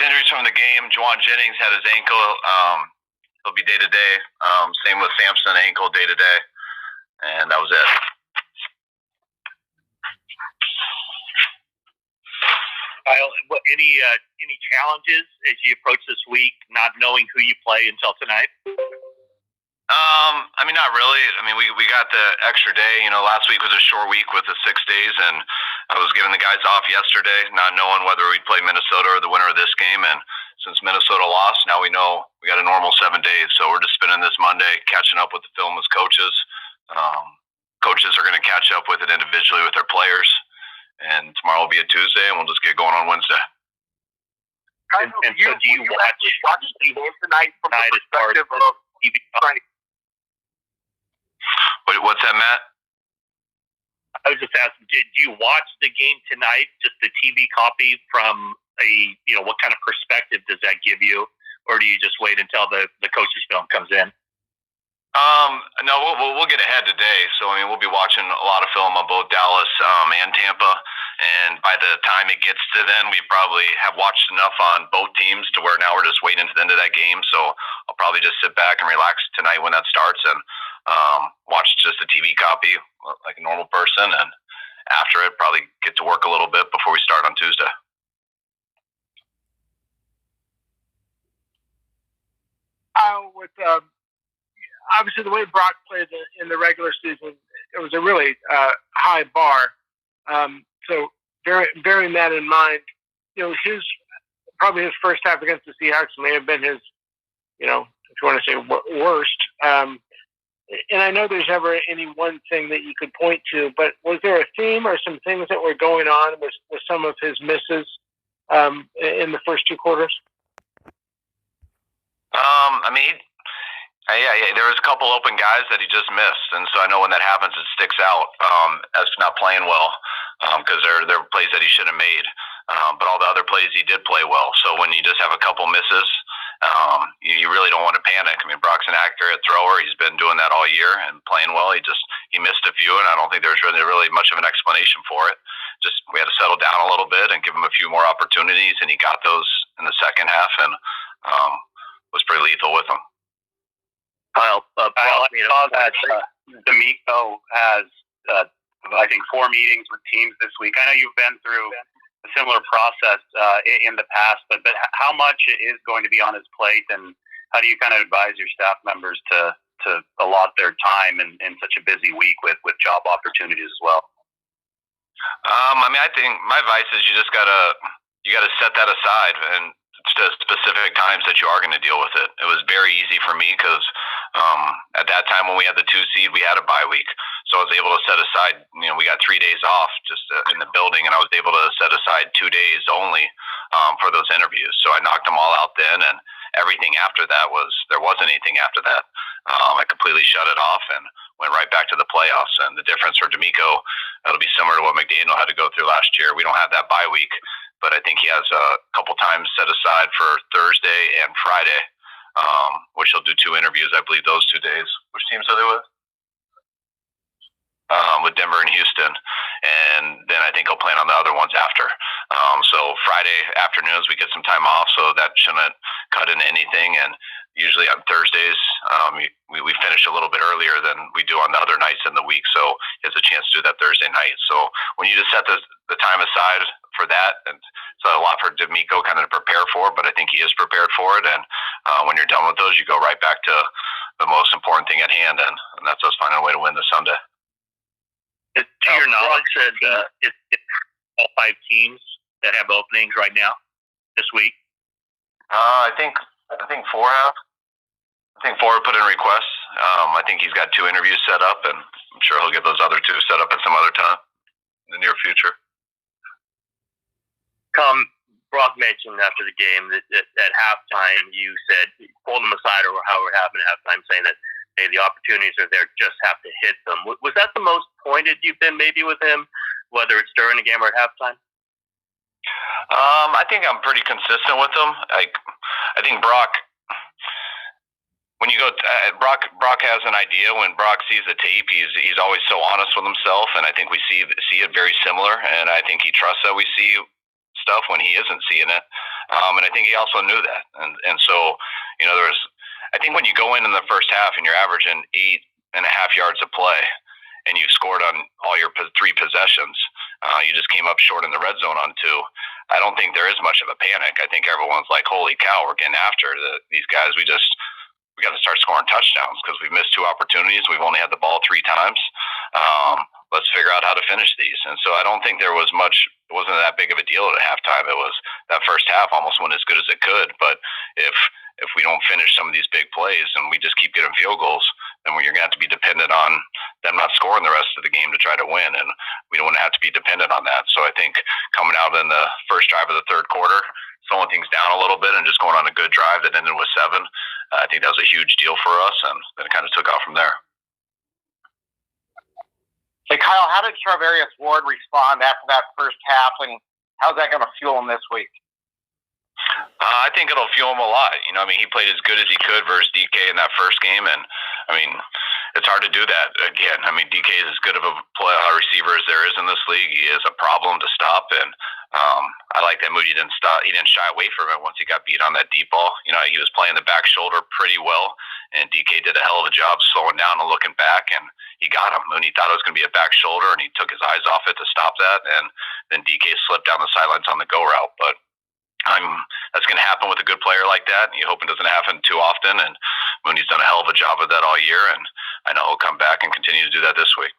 injuries from the game. Juwan Jennings had his ankle. He'll be day to day. Same with Sampson, ankle day to day, and that was it. Kyle, any challenges as you approach this week, not knowing who you play until tonight? Not really. We got the extra day. Last week was a short week with the 6 days, and I was giving the guys off yesterday, not knowing whether we'd play Minnesota or the winner of this game. And since Minnesota lost, now we know we got a normal 7 days. So we're just spending this Monday catching up with the film as coaches. Coaches are going to catch up with it individually with their players. And tomorrow will be a Tuesday, and we'll just get going on Wednesday. So do you watch the game tonight from the perspective of TV? What's that, Matt? I was just asking, do you watch the game tonight, just the TV copy from what kind of perspective does that give you? Or do you just wait until the coach's film comes in? No, we'll get ahead today. So, we'll be watching a lot of film on both Dallas and Tampa. And by the time it gets to then, we probably have watched enough on both teams to where now we're just waiting to the end of that game. So I'll probably just sit back and relax tonight when that starts and watch just the TV copy like a normal person. And after it, probably get to work a little bit before we start on Tuesday. Obviously, the way Brock played in the regular season, it was a really high bar. So bearing that in mind, probably his first half against the Seahawks may have been his, if you want to say worst. And I know there's never any one thing that you could point to, but was there a theme or some things that were going on with some of his misses in the first two quarters? Yeah, there was a couple open guys that he just missed, and so I know when that happens, it sticks out as not playing well because they're plays that he should have made. But all the other plays he did play well. So when you just have a couple misses, you really don't want to panic. Brock's an accurate thrower. He's been doing that all year and playing well. He missed a few, and I don't think there's really much of an explanation for it. Just we had to settle down a little bit and give him a few more opportunities, and he got those in the second half and was pretty lethal with them. Kyle, I saw that D'Amico has, I think, 4 meetings with teams this week. I know you've been through a similar process in the past, but how much is going to be on his plate, and how do you kind of advise your staff members to allot their time in such a busy week with job opportunities as well? I think my advice is you gotta set that aside and to specific times that you are going to deal with it. It was very easy for me because at that time when we had the 2 seed, we had a bye week. So I was able to set aside, we got 3 days off just in the building, and I was able to set aside 2 days only for those interviews. So I knocked them all out then, and everything after that there wasn't anything after that. I completely shut it off and went right back to the playoffs. And the difference for D'Amico, it'll be similar to what McDaniel had to go through last year. We don't have that bye week, but I think he has a couple times set aside for Thursday and Friday, which he'll do 2 interviews, I believe, those 2 days. Which teams are they with? With Denver and Houston. And then I think he'll plan on the other ones after. So Friday afternoons, we get some time off, so that shouldn't cut into anything. And usually on Thursdays, we finish a little bit earlier than we do on the other nights in the week, so he has a chance to do that Thursday night. So when you just set the time aside for that, and it's a lot for D'Amico kind of to prepare for, but I think he is prepared for it. And when you're done with those, you go right back to the most important thing at hand, and that's us finding a way to win this Sunday. To your knowledge, it's all 5 teams that have openings right now this week? I think 4 have. I think 4 have put in requests. I think he's got 2 interviews set up, and I'm sure he'll get those other 2 set up at some other time in the near future. Brock mentioned after the game that at halftime you said, pulled him aside or however it happened at halftime, saying that hey, the opportunities are there, just have to hit them. Was that the most pointed you've been maybe with him, whether it's during the game or at halftime? I think I'm pretty consistent with him. I think Brock, when you go, Brock has an idea. When Brock sees the tape, he's always so honest with himself, and I think we see it very similar. And I think he trusts that we see stuff when he isn't seeing it. And I think he also knew that. And so, I think when you go in the first half and you're averaging 8.5 yards a play and you've scored on all your 3 possessions, you just came up short in the red zone on 2. I don't think there is much of a panic. I think everyone's like, holy cow, we're getting after these guys. We got to start scoring touchdowns because we've missed 2 opportunities. We've only had the ball 3 times. Let's figure out how to finish these. And so I don't think there was much. It wasn't that big of a deal at halftime. It was that first half almost went as good as it could. But if we don't finish some of these big plays and we just keep getting field goals, then you're going to have to be dependent on them not scoring the rest of the game to try to win. And we don't want to have to be dependent on that. So I think coming out in the first drive of the third quarter, slowing things down a little bit and just going on a good drive that ended with 7, I think that was a huge deal for us. And then it kind of took off from there. Hey, Kyle, how did Charvarius Ward respond after that first half, and how's that going to fuel him this week? I think it'll fuel him a lot. He played as good as he could versus DK in that first game, and it's hard to do that again. DK is as good of a receiver as there is in this league. He is a problem to stop, and I like that Moody didn't stop. He didn't shy away from it once he got beat on that deep ball. He was playing the back shoulder pretty well, and DK did a hell of a job slowing down and looking back, and he got him. Mooney thought it was going to be a back shoulder, and he took his eyes off it to stop that, and then DK slipped down the sidelines on the go route, but that's going to happen with a good player like that. You hope it doesn't happen too often, and Mooney's done a hell of a job of that all year, and I know he'll come back and continue to do that this week.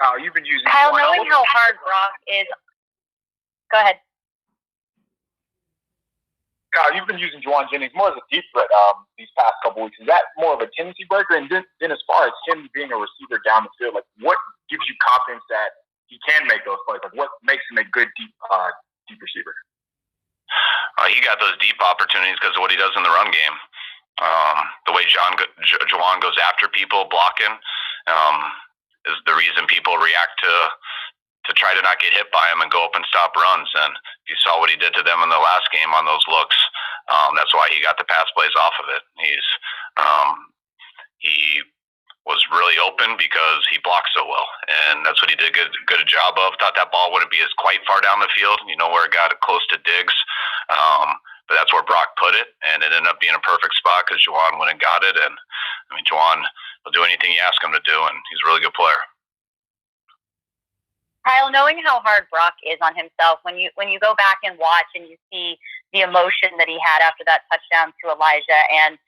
Kyle, you've been using knowing how hard Brock is. Go ahead. Kyle, you've been using Juwan Jennings more as a deep threat these past couple weeks. Is that more of a tendency breaker? And then as far as him being a receiver down the field, what gives you confidence that he can make those plays? What makes him a good deep receiver? He got those deep opportunities because of what he does in the run game. The way Juwan goes after people blocking is the reason people react to try to not get hit by him and go up and stop runs. And if you saw what he did to them in the last game on those looks, that's why he got the pass plays off of it. He was really open because he blocked so well, and that's what he did good a job of. Thought that ball wouldn't be as quite far down the field, where it got close to Diggs, but that's where Brock put it, and it ended up being a perfect spot because Juwan went and got it. And Juwan will do anything you ask him to do, and he's a really good player. Kyle, knowing how hard Brock is on himself, when you go back and watch and you see the emotion that he had after that touchdown to Elijah and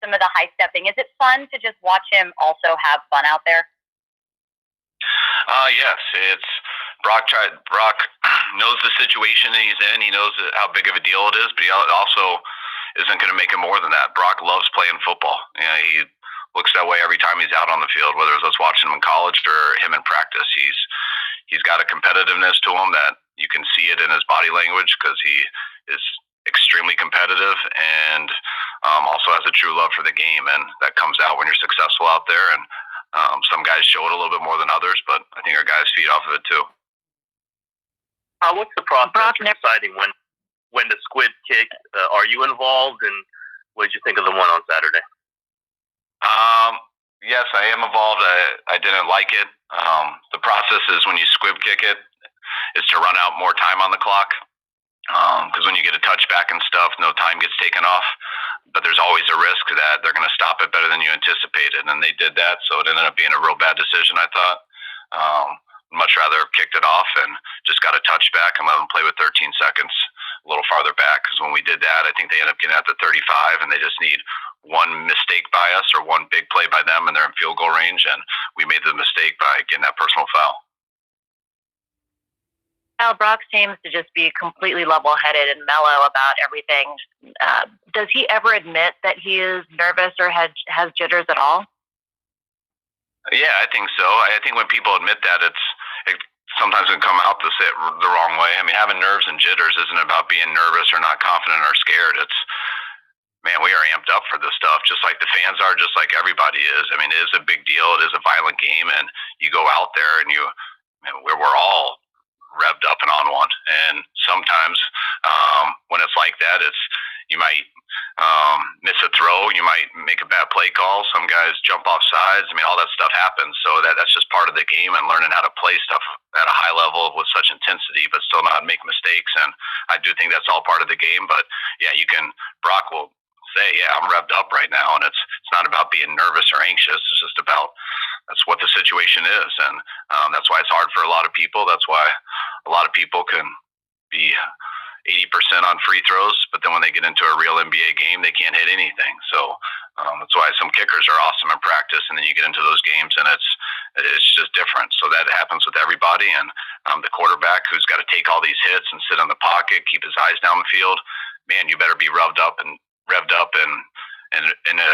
some of the high stepping, is it fun to just watch him also have fun out there? Yes, it's Brock knows the situation that he's in. He knows how big of a deal it is, but he also isn't going to make it more than that. Brock loves playing football. He looks that way every time he's out on the field, whether it's us watching him in college or him in practice. He's got a competitiveness to him that you can see it in his body language because he is extremely competitive and also has a true love for the game, and that comes out when you're successful out there. And some guys show it a little bit more than others, but I think our guys feed off of it too. What's the process for deciding when to squid kick? Are you involved, and what did you think of the one on Saturday? Yes, I am involved. I didn't like it. The process is when you squib kick it, is to run out more time on the clock. Because when you get a touchback and stuff, no time gets taken off. But there's always a risk that they're going to stop it better than you anticipated. And they did that, so it ended up being a real bad decision, I thought. Much rather have kicked it off and just got a touchback and let them play with 13 seconds a little farther back. Because when we did that, I think they ended up getting at the 35, and they just need one mistake by us or one big play by them, and they're in field goal range. And we made the mistake by getting that personal foul. Brock seems to just be completely level-headed and mellow about everything. Does he ever admit that he is nervous or has jitters at all? Yeah, I think so. I think when people admit that, it sometimes can come out to say it the wrong way. Having nerves and jitters isn't about being nervous or not confident or scared. It's, man, we are amped up for this stuff, just like the fans are, just like everybody is. It is a big deal. It is a violent game, and you go out there and we're all revved up and on one. And sometimes when it's like that, you might miss a throw, you might make a bad play call. Some guys jump off sides. I mean, all that stuff happens. So that's just part of the game, and learning how to play stuff at a high level with such intensity, but still not make mistakes. And I do think that's all part of the game. But yeah, Brock will say, yeah, I'm revved up right now, and it's not about being nervous or anxious. It's just about that's what the situation is, and that's why it's hard for a lot of people. That's why a lot of people can be 80% on free throws, but then when they get into a real NBA game, they can't hit anything. So that's why some kickers are awesome in practice, and then you get into those games, and it's just different. So that happens with everybody, and the quarterback who's got to take all these hits and sit in the pocket, keep his eyes down the field. Man, you better be revved up and in a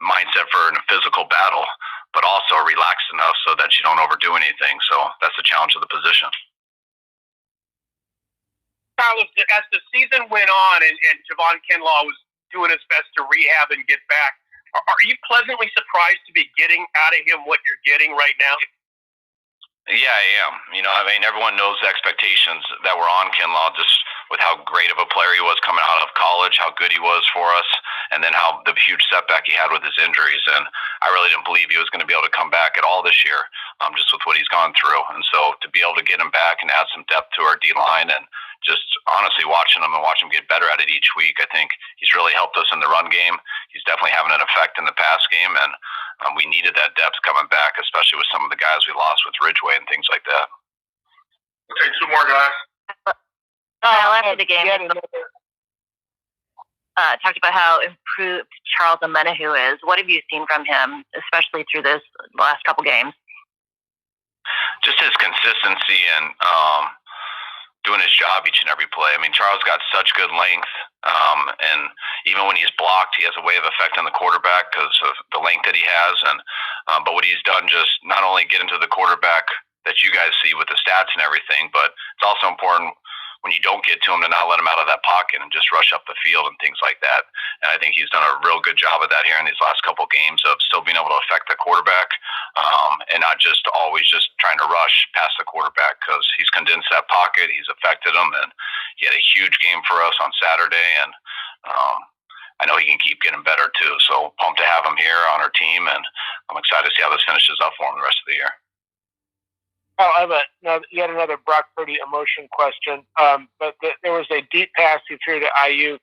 mindset for a physical battle, but also relaxed enough so that you don't overdo anything. So that's the challenge of the position. Carlos, as the season went on and Javon Kinlaw was doing his best to rehab and get back, are you pleasantly surprised to be getting out of him what you're getting right now? Yeah, I am. I mean, everyone knows the expectations that were on Kinlaw, just with how great of a player he was coming out of college, how good he was for us, and then how the huge setback he had with his injuries. And I really didn't believe he was going to be able to come back at all this year, just with what he's gone through. And so to be able to get him back and add some depth to our D-line, and just honestly watching him get better at it each week, I think he's really helped us in the run game. He's definitely having an effect in the pass game, and we needed that depth coming back, especially with some of the guys we lost with Ridgeway and things like that. We'll take two more guys. After the game, talked about how improved Charles Omenihu is. What have you seen from him, especially through this last couple games? Just his consistency and doing his job each and every play. I mean, Charles got such good length, and even when he's blocked, he has a way of affecting the quarterback because of the length that he has. And but what he's done, just not only get into the quarterback that you guys see with the stats and everything, but it's also important when you don't get to him to not let him out of that pocket and just rush up the field and things like that. And I think he's done a real good job of that here in these last couple of games, of still being able to affect the quarterback, and not just always just trying to rush past the quarterback, because he's condensed that pocket, he's affected him, and he had a huge game for us on Saturday, and I know he can keep getting better too. So pumped to have him here on our team, and I'm excited to see how this finishes up for him the rest of the year. I have yet another Brock Purdy emotion question. But there was a deep pass he threw to Ayuk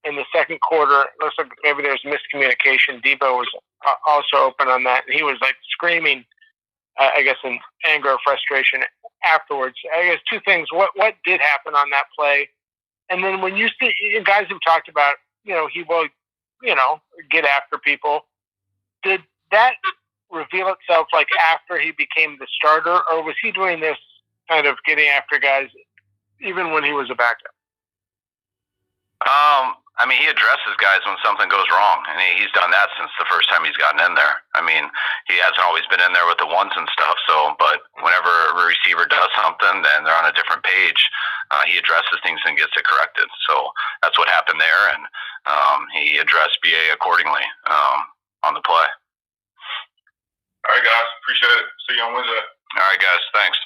in the second quarter. It looks like maybe there was miscommunication. Debo was also open on that, and he was like screaming, I guess, in anger or frustration afterwards. I guess two things. What did happen on that play? And then when you see guys have talked about, he will, get after people. Did that reveal itself like after he became the starter, or was he doing this kind of getting after guys even when he was a backup? I mean, he addresses guys when something goes wrong, and he's done that since the first time he's gotten in there. I mean, he hasn't always been in there with the ones and stuff, but whenever a receiver does something, then they're on a different page. He addresses things and gets it corrected. So that's what happened there, and he addressed BA accordingly on the play. All right, guys. Appreciate it. See you on Wednesday. All right, guys. Thanks.